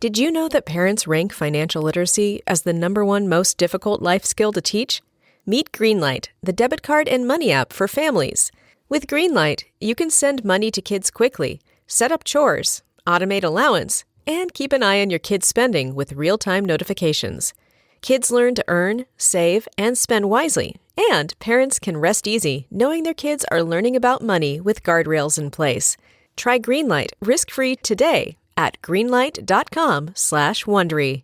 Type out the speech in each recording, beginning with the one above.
Did you know that parents rank financial literacy as the #1 most difficult life skill to teach? Meet Greenlight, the debit card and money app for families. With Greenlight, you can send money to kids quickly, set up chores, automate allowance, and keep an eye on your kids' spending with real-time notifications. Kids learn to earn, save, and spend wisely, and parents can rest easy knowing their kids are learning about money with guardrails in place. Try Greenlight risk-free today at greenlight.com/Wondery.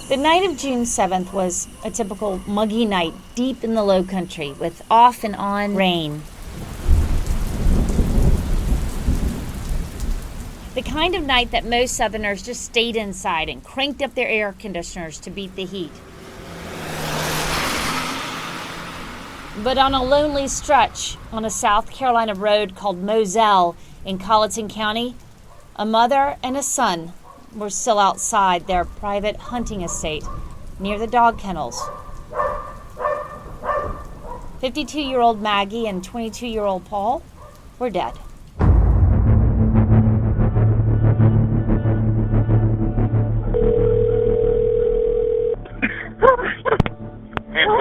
The night of June 7th was a typical muggy night deep in the low country with off and on rain. The kind of night that most Southerners just stayed inside and cranked up their air conditioners to beat the heat. But on a lonely stretch on a South Carolina road called Moselle in Colleton County, a mother and a son were still outside their private hunting estate near the dog kennels. 52-year-old Maggie and 22-year-old Paul were dead.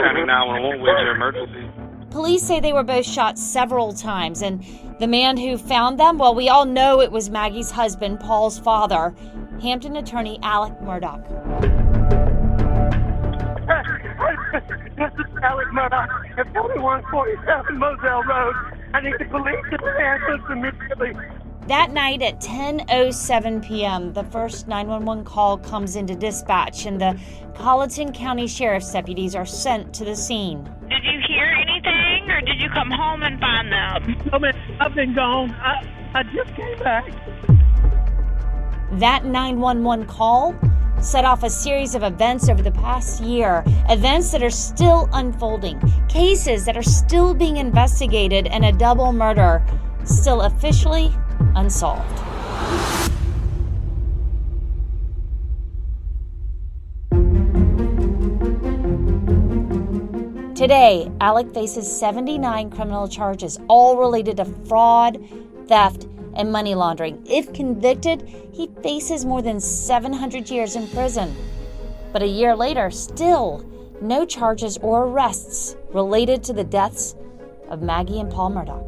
County 911, where's your emergency? Police say they were both shot several times, and the man who found them, well, we all know it was Maggie's husband, Paul's father, Hampton attorney Alex Murdaugh. This is Alex Murdaugh at 4147 Moselle Road. I need the police to answer immediately. That night at 10:07 p.m., the first 911 call comes into dispatch, and the Colleton County Sheriff's deputies are sent to the scene. Did you hear anything, or did you come home and find them? No, man, I've been gone. I just came back. That 911 call set off a series of events over the past year, events that are still unfolding, cases that are still being investigated, and a double murder still officially unsolved. Today, Alec faces 79 criminal charges, all related to fraud, theft, and money laundering. If convicted, he faces more than 700 years in prison. But a year later, still no charges or arrests related to the deaths of Maggie and Paul Murdaugh.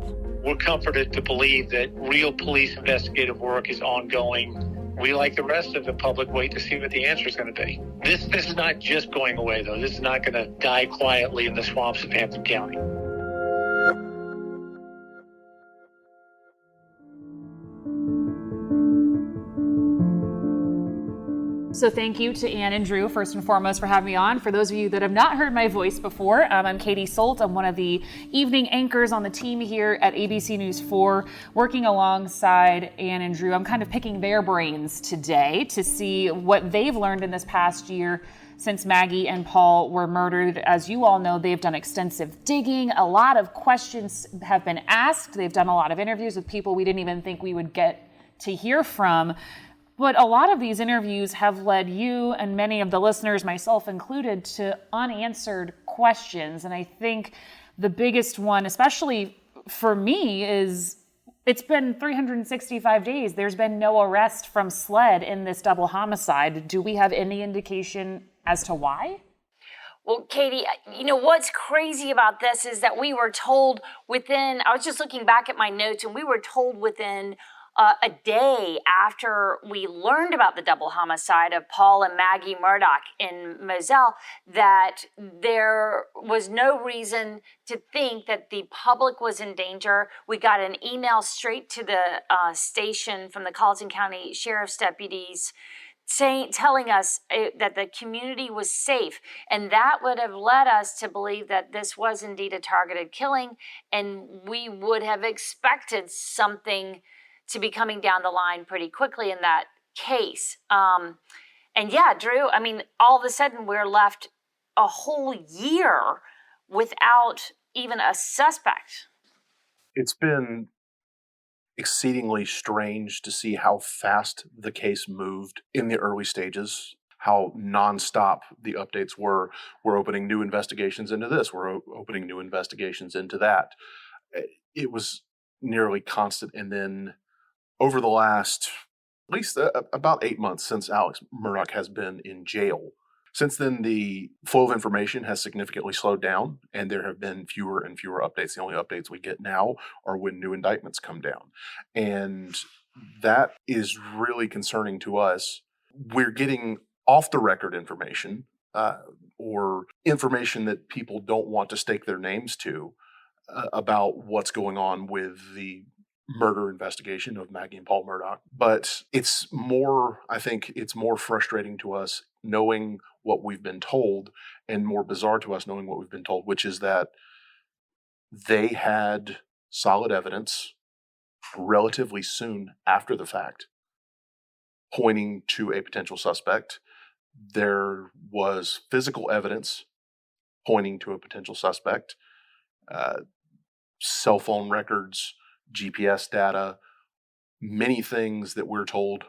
We're comforted to believe that real police investigative work is ongoing. We, like the rest of the public, wait to see what the answer is going to be. This is not just going away, though. This is not going to die quietly in the swamps of Hampton County. So thank you to Anne and Drew, first and foremost, for having me on. For those of you that have not heard my voice before, I'm Katy Solt. I'm one of the evening anchors on the team here at ABC News 4, working alongside Anne and Drew. I'm kind of picking their brains today to see what they've learned in this past year since Maggie and Paul were murdered. As you all know, they've done extensive digging. A lot of questions have been asked. They've done a lot of interviews with people we didn't even think we would get to hear from. But a lot of these interviews have led you and many of the listeners, myself included, to unanswered questions. And I think the biggest one, especially for me, is it's been 365 days. There's been no arrest from SLED in this double homicide. Do we have any indication as to why? Well, Katy, you know, what's crazy about this is that we were told within, I was just looking back at my notes, and we were told within a day after we learned about the double homicide of Paul and Maggie Murdaugh in Moselle that there was no reason to think that the public was in danger. We got an email straight to the station from the Colleton County Sheriff's deputies telling us that the community was safe, and that would have led us to believe that this was indeed a targeted killing, and we would have expected something to be coming down the line pretty quickly in that case. And yeah, Drew, I mean, all of a sudden we're left a whole year without even a suspect. It's been exceedingly strange to see how fast the case moved in the early stages, how nonstop the updates were. We're opening new investigations into this. We're opening new investigations into that. It was nearly constant. And then over the last at least about 8 months since Alex Murdaugh has been in jail. Since then, the flow of information has significantly slowed down, and there have been fewer and fewer updates. The only updates we get now are when new indictments come down. And that is really concerning to us. We're getting off-the-record information, or information that people don't want to stake their names to, about what's going on with the murder investigation of Maggie and Paul Murdaugh. But I think it's more frustrating to us knowing what we've been told, and more bizarre to us knowing what we've been told, which is that they had solid evidence relatively soon after the fact pointing to a potential suspect. There was physical evidence pointing to a potential suspect, cell phone records, GPS data, many things that we're told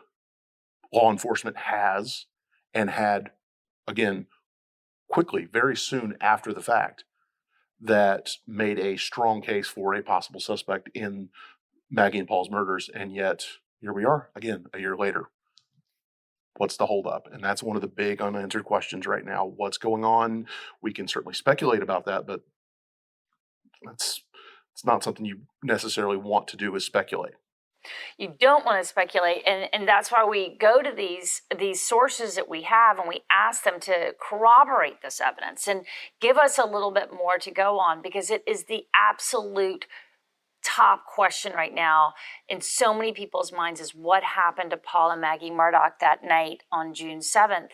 law enforcement has and had, again, quickly, very soon after the fact, that made a strong case for a possible suspect in Maggie and Paul's murders. And yet, here we are, again, a year later. What's the holdup? And that's one of the big unanswered questions right now. What's going on? We can certainly speculate about that, but it's not something you necessarily want to do, is speculate. You don't want to speculate, and that's why we go to these sources that we have, and we ask them to corroborate this evidence and give us a little bit more to go on, because it is the absolute top question right now in so many people's minds is what happened to Paul and Maggie Murdaugh that night on June 7th.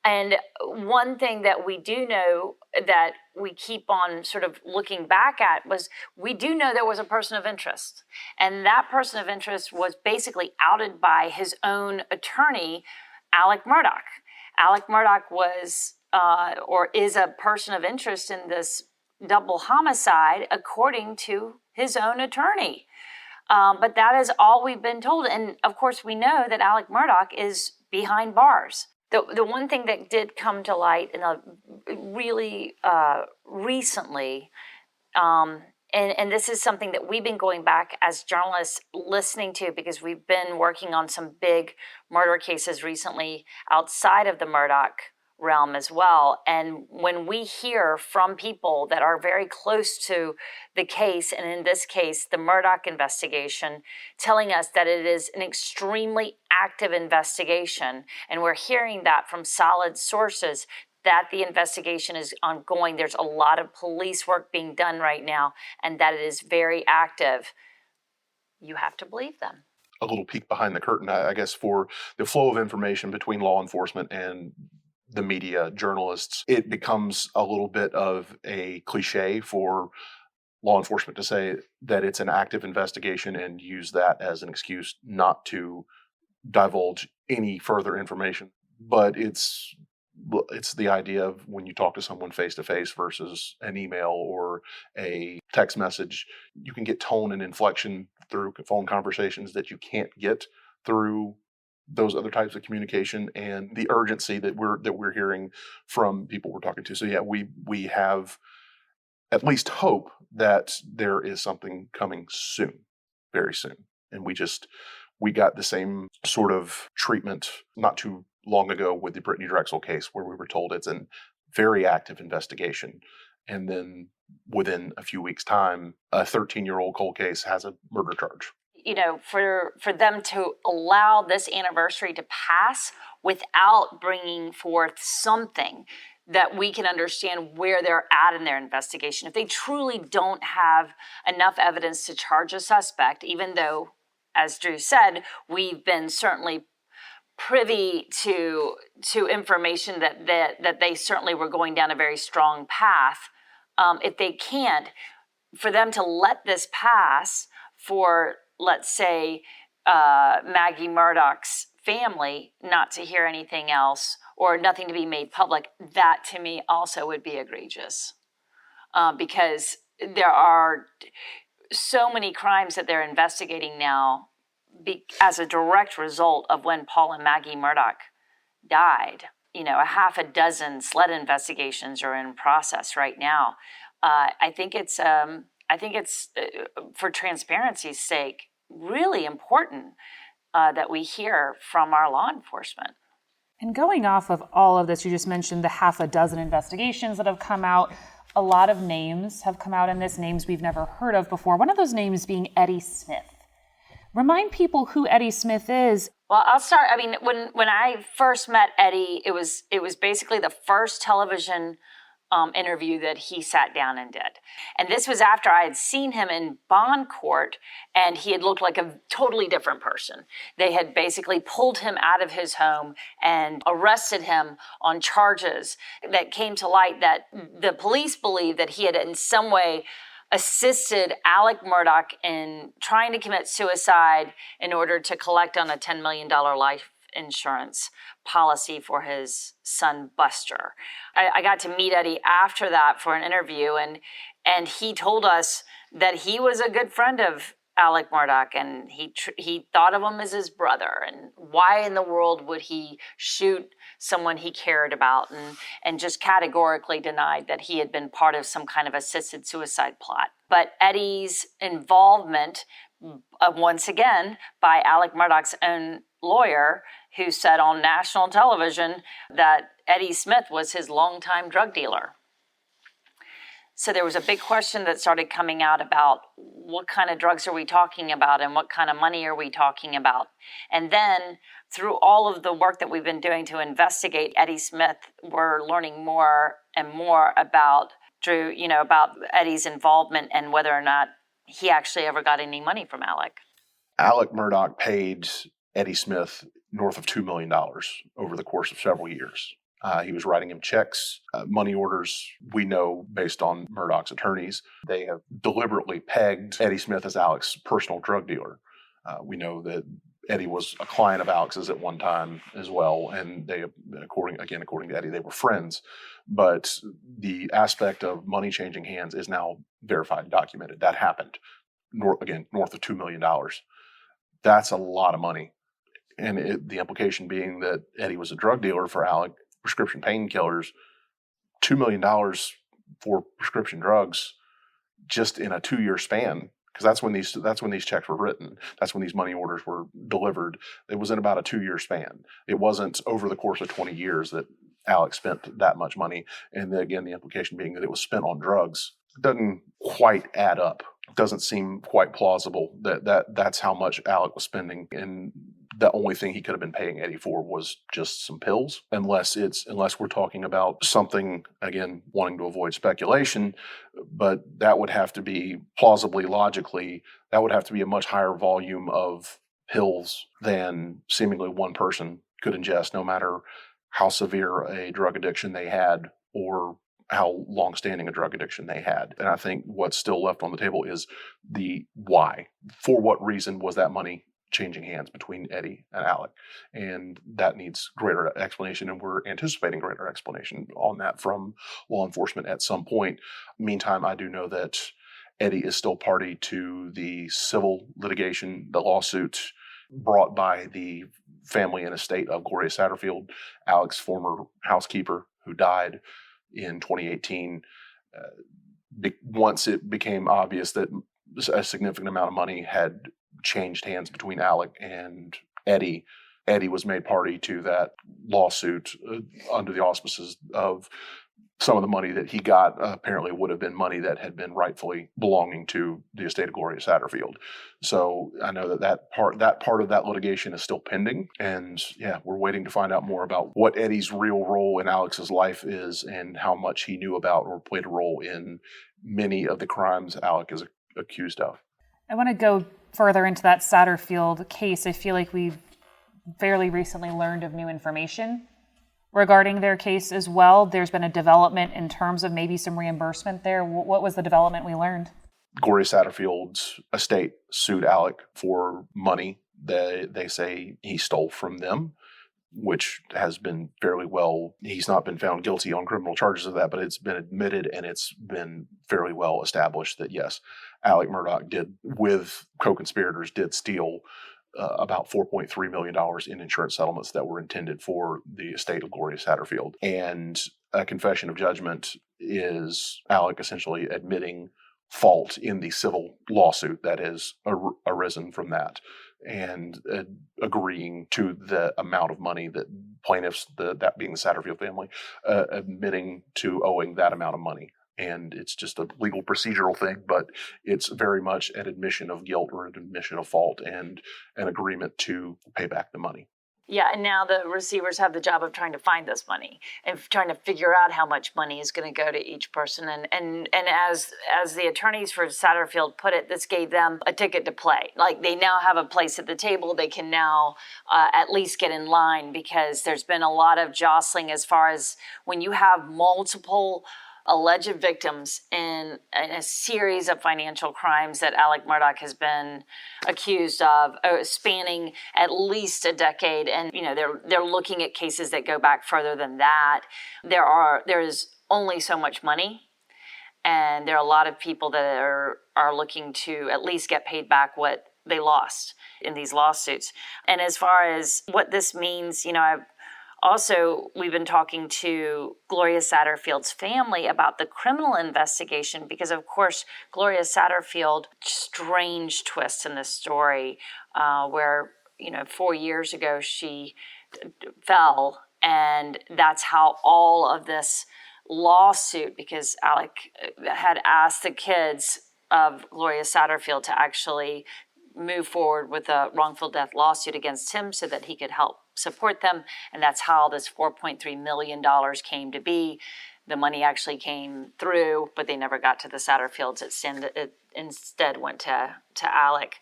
And one thing that we do know that we keep on sort of looking back at was we do know there was a person of interest. And that person of interest was basically outed by his own attorney, Alex Murdaugh. Alex Murdaugh was or is a person of interest in this double homicide, according to his own attorney. But that is all we've been told. And of course, we know that Alex Murdaugh is behind bars. The one thing that did come to light in really recently, and this is something that we've been going back as journalists listening to, because we've been working on some big murder cases recently outside of the Murdaugh realm as well. And when we hear from people that are very close to the case, and in this case, the Murdaugh investigation, telling us that it is an extremely active investigation, and we're hearing that from solid sources, that the investigation is ongoing. There's a lot of police work being done right now, and that it is very active. You have to believe them. A little peek behind the curtain, I guess, for the flow of information between law enforcement and the media, journalists. It becomes a little bit of a cliche for law enforcement to say that it's an active investigation and use that as an excuse not to divulge any further information. But it's the idea of when you talk to someone face to face versus an email or a text message, you can get tone and inflection through phone conversations that you can't get through those other types of communication, and the urgency that we're hearing from people we're talking to. So yeah, we have at least hope that there is something coming soon, very soon. And we got the same sort of treatment not too long ago with the Brittany Drexel case, where we were told it's a very active investigation. And then within a few weeks' time, a 13-year-old cold case has a murder charge. You know, for them to allow this anniversary to pass without bringing forth something that we can understand where they're at in their investigation. If they truly don't have enough evidence to charge a suspect, even though, as Drew said, we've been certainly privy to information that they certainly were going down a very strong path. If they can't, for them to let this pass for, let's say, Maggie Murdaugh's family not to hear anything else or nothing to be made public, that to me also would be egregious. Because there are so many crimes that they're investigating now as a direct result of when Paul and Maggie Murdaugh died. You know, a half a dozen SLED investigations are in process right now. I think it's for transparency's sake, really important that we hear from our law enforcement. And going off of all of this, you just mentioned the half a dozen investigations that have come out. A lot of names have come out in this, names we've never heard of before. One of those names being Eddie Smith. Remind people who Eddie Smith is. Well, I'll start. I mean, when I first met Eddie, it was basically the first television interview that he sat down and did. And this was after I had seen him in bond court, and he had looked like a totally different person. They had basically pulled him out of his home and arrested him on charges that came to light that the police believed that he had in some way assisted Alex Murdaugh in trying to commit suicide in order to collect on a $10 million life insurance policy for his son Buster. I got to meet Eddie after that for an interview, and he told us that he was a good friend of Alex Murdaugh, and he thought of him as his brother, and why in the world would he shoot someone he cared about, and just categorically denied that he had been part of some kind of assisted suicide plot. But Eddie's involvement, once again, by Alex Murdaugh's own lawyer, who said on national television that Eddie Smith was his longtime drug dealer. So there was a big question that started coming out about what kind of drugs are we talking about and what kind of money are we talking about? And then through all of the work that we've been doing to investigate Eddie Smith, we're learning more and more about Drew, about Eddie's involvement and whether or not he actually ever got any money from Alex. Alex Murdaugh paid Eddie Smith north of $2 million over the course of several years. He was writing him checks, money orders. We know, based on Murdaugh's attorneys, they have deliberately pegged Eddie Smith as Alex's personal drug dealer. We know that Eddie was a client of Alex's at one time as well, and they, according to Eddie, they were friends. But the aspect of money changing hands is now verified and documented. That happened. North of $2 million. That's a lot of money. And the implication being that Eddie was a drug dealer for Alex, prescription painkillers, $2 million for prescription drugs just in a 2-year span, because that's when these checks were written. That's when these money orders were delivered. It was in about a 2-year span. It wasn't over the course of 20 years that Alex spent that much money. And again, the implication being that it was spent on drugs. It doesn't quite add up. It doesn't seem quite plausible that's how much Alex was spending, and the only thing he could have been paying Eddie for was just some pills, unless we're talking about something, again, wanting to avoid speculation, but that would have to be plausibly, logically, that would have to be a much higher volume of pills than seemingly one person could ingest, no matter how severe a drug addiction they had or how long-standing a drug addiction they had. And I think what's still left on the table is the why. For what reason was that money changing hands between Eddie and Alex? And that needs greater explanation, and we're anticipating greater explanation on that from law enforcement at some point. Meantime, I do know that Eddie is still party to the civil litigation, the lawsuit brought by the family and estate of Gloria Satterfield, Alex's former housekeeper, who died in 2018. Once it became obvious that a significant amount of money had changed hands between Alex and Eddie, Eddie was made party to that lawsuit under the auspices of some of the money that he got apparently would have been money that had been rightfully belonging to the estate of Gloria Satterfield. So I know that part of that litigation is still pending, and we're waiting to find out more about what Eddie's real role in Alex's life is and how much he knew about or played a role in many of the crimes Alex is accused of. I want to go further into that Satterfield case. I feel like we've fairly recently learned of new information regarding their case as well. There's been a development in terms of maybe some reimbursement there. What was the development we learned? Gloria Satterfield's estate sued Alex for money that they say he stole from them, which has been fairly well, he's not been found guilty on criminal charges of that, but it's been admitted and it's been fairly well established that yes, Alex Murdaugh did, with co-conspirators, did steal about $4.3 million in insurance settlements that were intended for the estate of Gloria Satterfield. And a confession of judgment is Alex essentially admitting fault in the civil lawsuit that is arisen from that, and agreeing to the amount of money that plaintiffs, that being the Satterfield family, admitting to owing that amount of money. And it's just a legal procedural thing, but it's very much an admission of guilt or an admission of fault and an agreement to pay back the money. Yeah, and now the receivers have the job of trying to find this money and trying to figure out how much money is going to go to each person. And as the attorneys for Satterfield put it, this gave them a ticket to play. Like, they now have a place at the table. They can now at least get in line, because there's been a lot of jostling as far as when you have multiple alleged victims in a series of financial crimes that Alex Murdaugh has been accused of, spanning at least a decade. And, they're looking at cases that go back further than that. There is only so much money. And there are a lot of people that are looking to at least get paid back what they lost in these lawsuits. And as far as what this means, we've been talking to Gloria Satterfield's family about the criminal investigation, because, of course, Gloria Satterfield, strange twist in this story, where, 4 years ago she fell, and that's how all of this lawsuit, because Alec had asked the kids of Gloria Satterfield to actually move forward with a wrongful death lawsuit against him so that he could help support them. And that's how this $4.3 million came to be. The money actually came through, but they never got to the Satterfields. It instead went to Alec.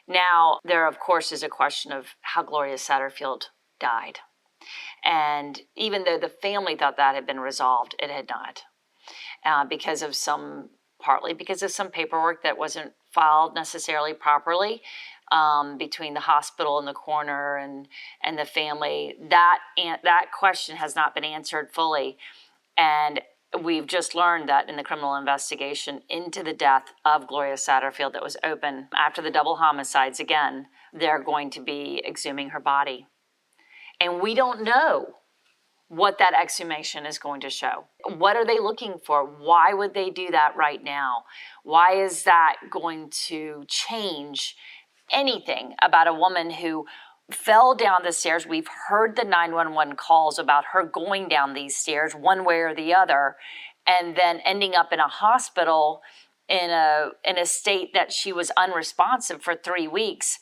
Now, there, of course, is a question of how Gloria Satterfield died. And even though the family thought that had been resolved, it had not. Partly because of some paperwork that wasn't filed necessarily properly between the hospital and the coroner and the family. That question has not been answered fully. And we've just learned that in the criminal investigation into the death of Gloria Satterfield that was open after the double homicides again, they're going to be exhuming her body. And we don't know what that exhumation is going to show. What are they looking for? Why would they do that right now? Why is that going to change anything about a woman who fell down the stairs? We've heard the 911 calls about her going down these stairs one way or the other, and then ending up in a hospital in a state that she was unresponsive for 3 weeks,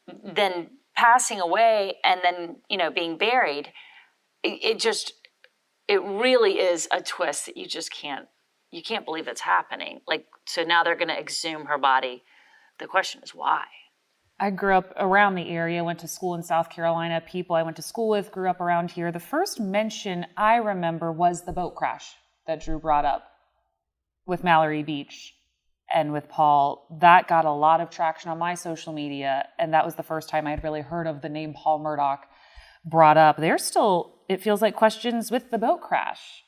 then passing away, and then being buried. It really is a twist that you can't believe it's happening. So now they're going to exhume her body. The question is why? I grew up around the area, went to school in South Carolina. People I went to school with grew up around here. The first mention I remember was the boat crash that Drew brought up with Mallory Beach and with Paul. That got a lot of traction on my social media, and that was the first time I had really heard of the name Paul Murdaugh brought up. There's still, it feels like, questions with the boat crash.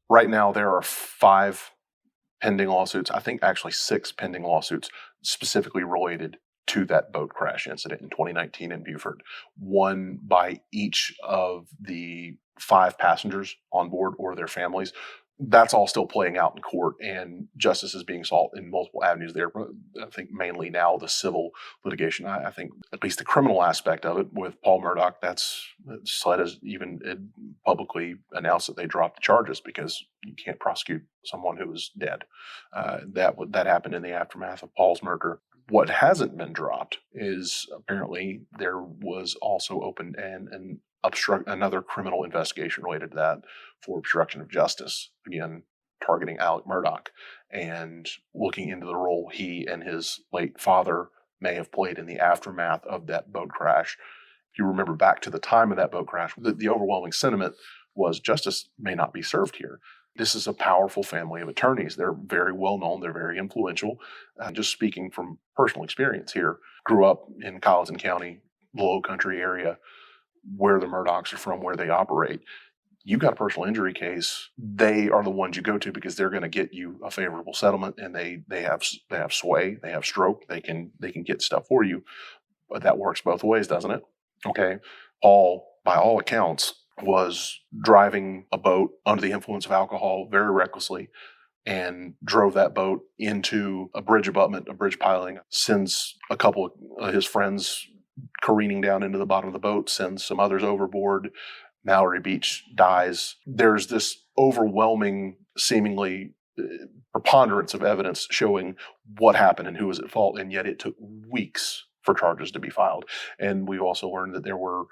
Right now, there are 5 pending lawsuits. I think actually 6 pending lawsuits specifically related to that boat crash incident in 2019 in Beaufort. One by each of the 5 passengers on board or their families. That's all still playing out in court, and justice is being sought in multiple avenues there. I think mainly now the civil litigation. I think at least the criminal aspect of it with Paul Murdaugh, SLED has even publicly announced that they dropped the charges because you can't prosecute someone who is dead. That happened in the aftermath of Paul's murder. What hasn't been dropped is apparently there was also opened another criminal investigation related to that for obstruction of justice, again, targeting Alex Murdaugh and looking into the role he and his late father may have played in the aftermath of that boat crash. If you remember back to the time of that boat crash, the overwhelming sentiment was justice may not be served here. This is a powerful family of attorneys. They're very well known. They're very influential. Just speaking from personal experience here, grew up in Colleton County, the Low Country area, where the Murdaughs are from, where they operate. You've got a personal injury case, they are the ones you go to because they're going to get you a favorable settlement, and they have sway, they have stroke, they can get stuff for you. But that works both ways, doesn't it? Okay. Paul, by all accounts, was driving a boat under the influence of alcohol very recklessly and drove that boat into a bridge abutment, a bridge piling, sends a couple of his friends careening down into the bottom of the boat, sends some others overboard. Mallory Beach dies. There's this overwhelming, seemingly preponderance of evidence showing what happened and who was at fault, and yet it took weeks for charges to be filed. And we also learned that there were,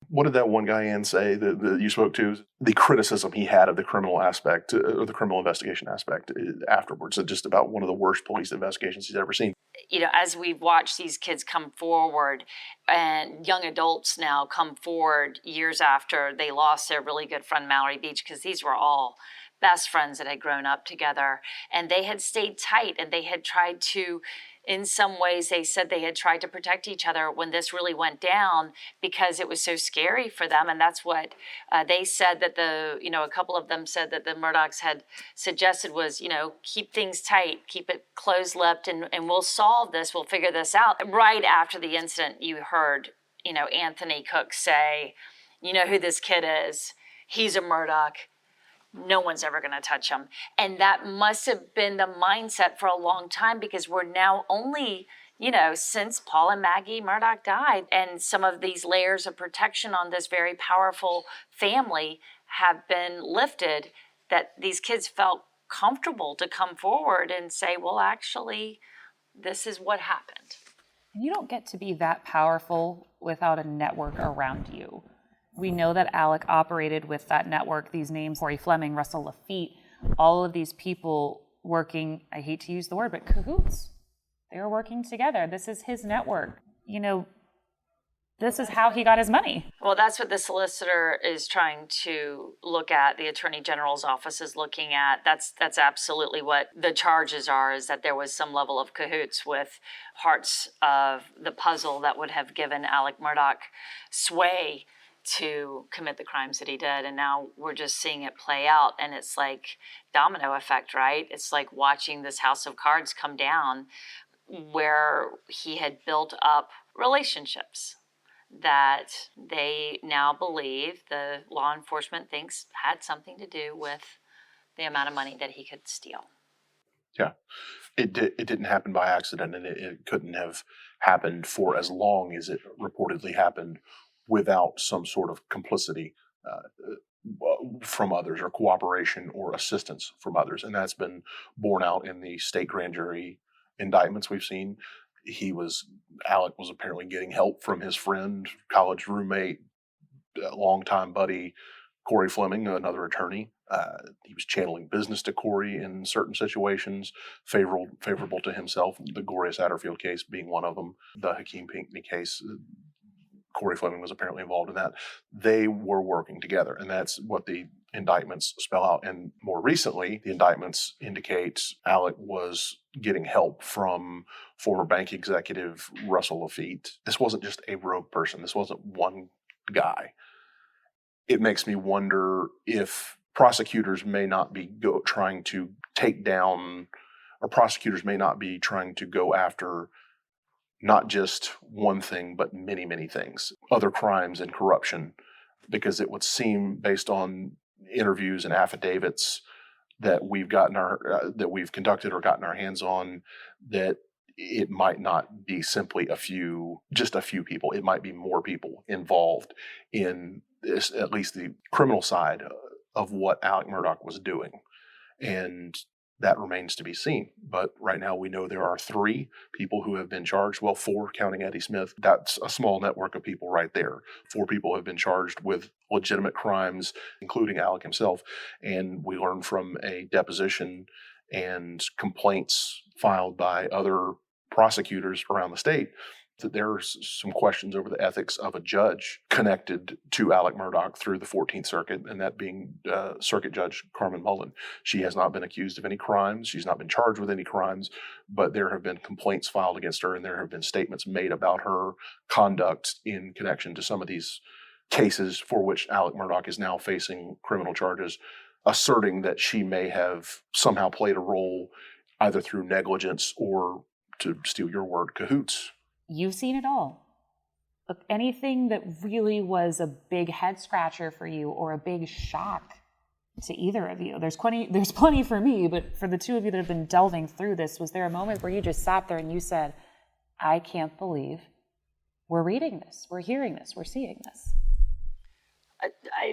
what did that one guy, Ann, say that you spoke to? The criticism he had of the criminal aspect, or the criminal investigation aspect afterwards, just about one of the worst police investigations he's ever seen. You know, as we've watched these kids come forward and young adults now come forward years after they lost their really good friend Mallory Beach, because these were all best friends that had grown up together, and they had stayed tight, and they had tried to, in some ways, they said they had tried to protect each other when this really went down because it was so scary for them. And that's what they said that a couple of them said that the Murdaughs had suggested was, keep things tight, keep it closed-lipped, and we'll solve this, we'll figure this out. Right after the incident, you heard, Anthony Cook say, you know who this kid is? He's a Murdaugh. No one's ever going to touch him. And that must have been the mindset for a long time, because we're now only, since Paul and Maggie Murdaugh died, and some of these layers of protection on this very powerful family have been lifted, that these kids felt comfortable to come forward and say, well, actually, this is what happened. You don't get to be that powerful without a network around you. We know that Alec operated with that network, these names, Corey Fleming, Russell Lafitte, all of these people working, I hate to use the word, but cahoots. They were working together. This is his network. This is how he got his money. Well, that's what the solicitor is trying to look at. The Attorney General's office is looking at. That's absolutely what the charges are, is that there was some level of cahoots with parts of the puzzle that would have given Alex Murdaugh sway to commit the crimes that he did. And now we're just seeing it play out, and it's like domino effect, right? It's like watching this house of cards come down, where he had built up relationships that they now believe, the law enforcement thinks, had something to do with the amount of money that he could steal. Yeah, it didn't happen by accident, and it couldn't have happened for as long as it reportedly happened without some sort of complicity from others, or cooperation or assistance from others. And that's been borne out in the state grand jury indictments we've seen. Alec was apparently getting help from his friend, college roommate, longtime buddy, Corey Fleming, another attorney. He was channeling business to Corey in certain situations, favorable to himself, the Gloria Satterfield case being one of them, the Hakeem Pinckney case. Corey Fleming was apparently involved in that. They were working together, and that's what the indictments spell out. And more recently, the indictments indicate Alec was getting help from former bank executive Russell Lafitte. This wasn't just a rogue person. This wasn't one guy. It makes me wonder if prosecutors may not be trying to take down, or prosecutors may not be trying to go after not just one thing, but many, many things, other crimes and corruption, because it would seem, based on interviews and affidavits that we've conducted or gotten our hands on, that it might not be simply just a few people. It might be more people involved in this, at least the criminal side of what Alex Murdaugh was doing. And that remains to be seen. But right now we know there are 3 people who have been charged. Well, 4 counting Eddie Smith. That's a small network of people right there. 4 people have been charged with legitimate crimes, including Alec himself. And we learned from a deposition and complaints filed by other prosecutors around the state that there's some questions over the ethics of a judge connected to Alex Murdaugh through the 14th Circuit, and that being Circuit Judge Carmen Mullen. She has not been accused of any crimes. She's not been charged with any crimes, but there have been complaints filed against her, and there have been statements made about her conduct in connection to some of these cases for which Alex Murdaugh is now facing criminal charges, asserting that she may have somehow played a role either through negligence or, to steal your word, cahoots. You've seen it all. Look, anything that really was a big head scratcher for you or a big shock to either of you? There's plenty for me, but for the two of you that have been delving through this, was there a moment where you just sat there and you said, I can't believe we're reading this, we're hearing this, we're seeing this?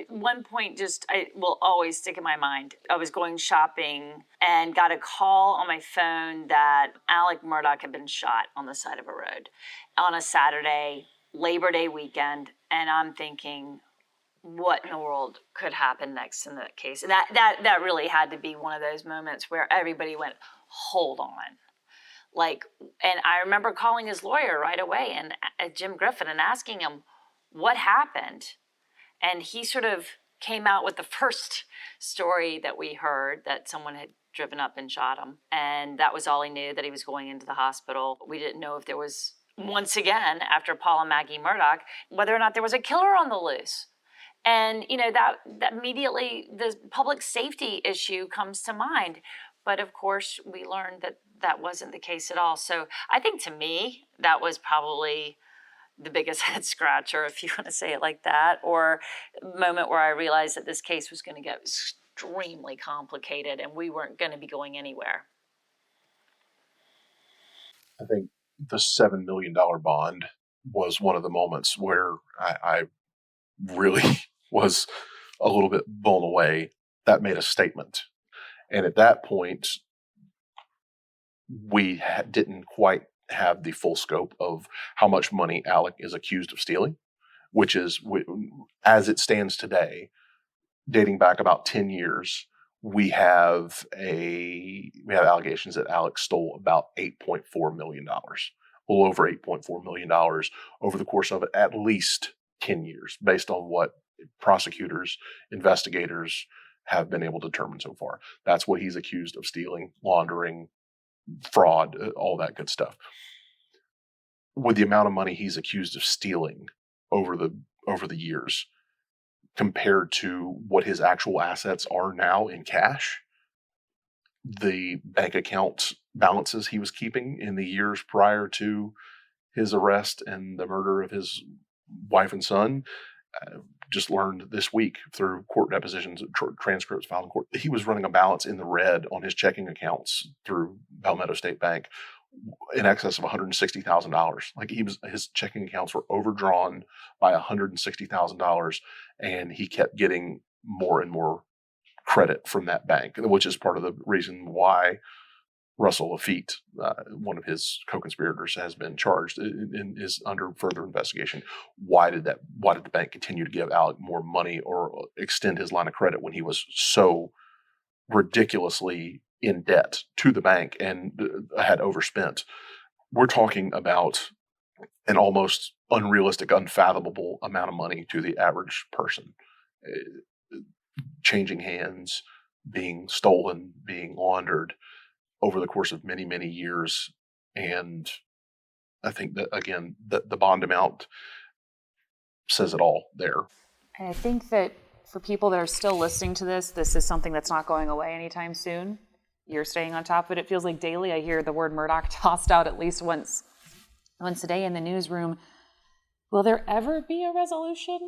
One point I will always stick in my mind. I was going shopping and got a call on my phone that Alex Murdaugh had been shot on the side of a road on a Saturday, Labor Day weekend, and I'm thinking, what in the world could happen next in that case? And that really had to be one of those moments where everybody went, hold on. And I remember calling his lawyer right away, and Jim Griffin, and asking him what happened. And he sort of came out with the first story that we heard, that someone had driven up and shot him. And that was all he knew, that he was going into the hospital. We didn't know if there was, once again, after Paul and Maggie Murdaugh, whether or not there was a killer on the loose. And, that immediately the public safety issue comes to mind. But of course, we learned that wasn't the case at all. So I think, to me, that was probably the biggest head scratcher, if you want to say it like that, or moment where I realized that this case was going to get extremely complicated and we weren't going to be going anywhere. I think the $7 million bond was one of the moments where I really was a little bit blown away. That made a statement. And at that point, we didn't quite have the full scope of how much money Alec is accused of stealing, which is, as it stands today, dating back about 10 years, we have allegations that Alec stole about $8.4 million, a little over $8.4 million over the course of at least 10 years, based on what prosecutors, investigators have been able to determine so far. That's what he's accused of stealing, laundering, fraud, all that good stuff. With the amount of money he's accused of stealing over the years, compared to what his actual assets are now in cash, the bank account balances he was keeping in the years prior to his arrest and the murder of his wife and son, just learned this week through court depositions, transcripts filed in court, he was running a balance in the red on his checking accounts through Palmetto State Bank in excess of $160,000. His checking accounts were overdrawn by $160,000, and he kept getting more and more credit from that bank, which is part of the reason why Russell Lafitte, one of his co-conspirators, has been charged and is under further investigation. Why did the bank continue to give Alec more money or extend his line of credit when he was so ridiculously in debt to the bank and had overspent? We're talking about an almost unrealistic, unfathomable amount of money to the average person, changing hands, being stolen, being laundered over the course of many, many years. And I think that, again, the bond amount says it all there. And I think that for people that are still listening to this is something that's not going away anytime soon. You're staying on top of it. It feels like daily I hear the word Murdaugh tossed out at least once a day in the newsroom. Will there ever be a resolution,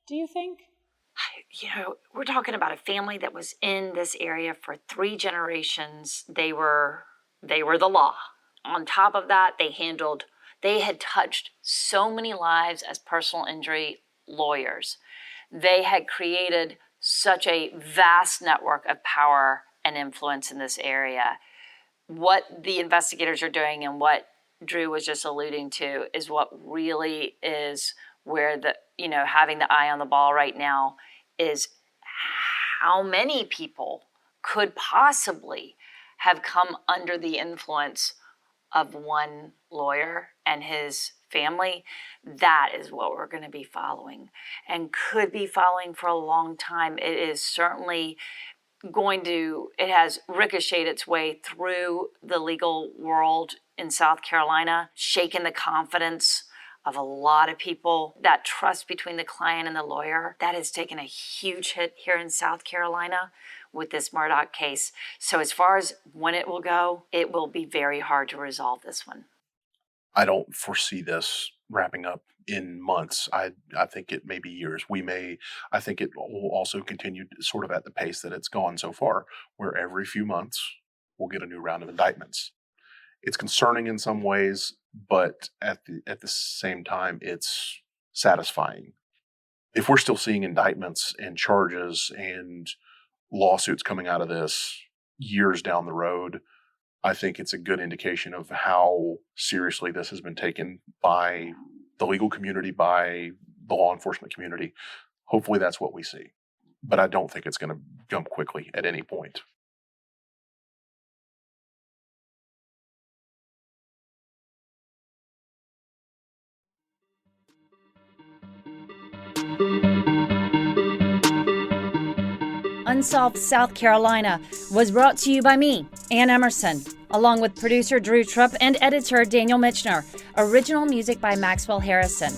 do you think? We're talking about a family that was in this area for 3 generations. They were the law. On top of that, they had touched so many lives as personal injury lawyers. They had created such a vast network of power and influence in this area. What the investigators are doing and what Drew was just alluding to is what really is where having the eye on the ball right now is how many people could possibly have come under the influence of one lawyer and his family. That is what we're going to be following and could be following for a long time. It is certainly it has ricocheted its way through the legal world in South Carolina, shaken the confidence of a lot of people. That trust between the client and the lawyer, that has taken a huge hit here in South Carolina with this Murdaugh case. So as far as when it will go, it will be very hard to resolve this one. I don't foresee this wrapping up in months. I think it may be years. I think it will also continue sort of at the pace that it's gone so far, where every few months we'll get a new round of indictments. It's concerning in some ways, but at the same time, it's satisfying. If we're still seeing indictments and charges and lawsuits coming out of this years down the road, I think it's a good indication of how seriously this has been taken by the legal community, by the law enforcement community. Hopefully that's what we see. But I don't think it's going to jump quickly at any point. Unsolved South Carolina was brought to you by me, Anne Emerson, along with producer Drew Tripp and editor Daniel Michener. Original music by Maxwell Harrison.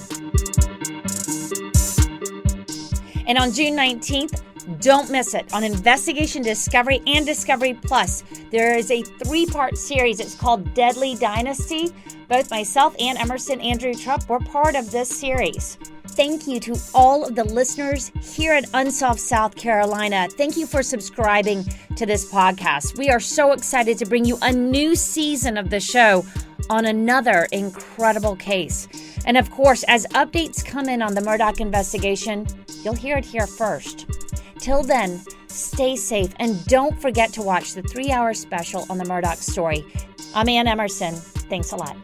And on June 19th, don't miss it. On Investigation Discovery and Discovery Plus, there is a 3-part series. It's called Deadly Dynasty. Both myself, Anne Emerson, and Drew Tripp were part of this series. Thank you to all of the listeners here at Unsolved South Carolina. Thank you for subscribing to this podcast. We are so excited to bring you a new season of the show on another incredible case. And of course, as updates come in on the Murdaugh investigation, you'll hear it here first. Till then, stay safe and don't forget to watch the 3-hour special on the Murdaugh story. I'm Anne Emerson. Thanks a lot.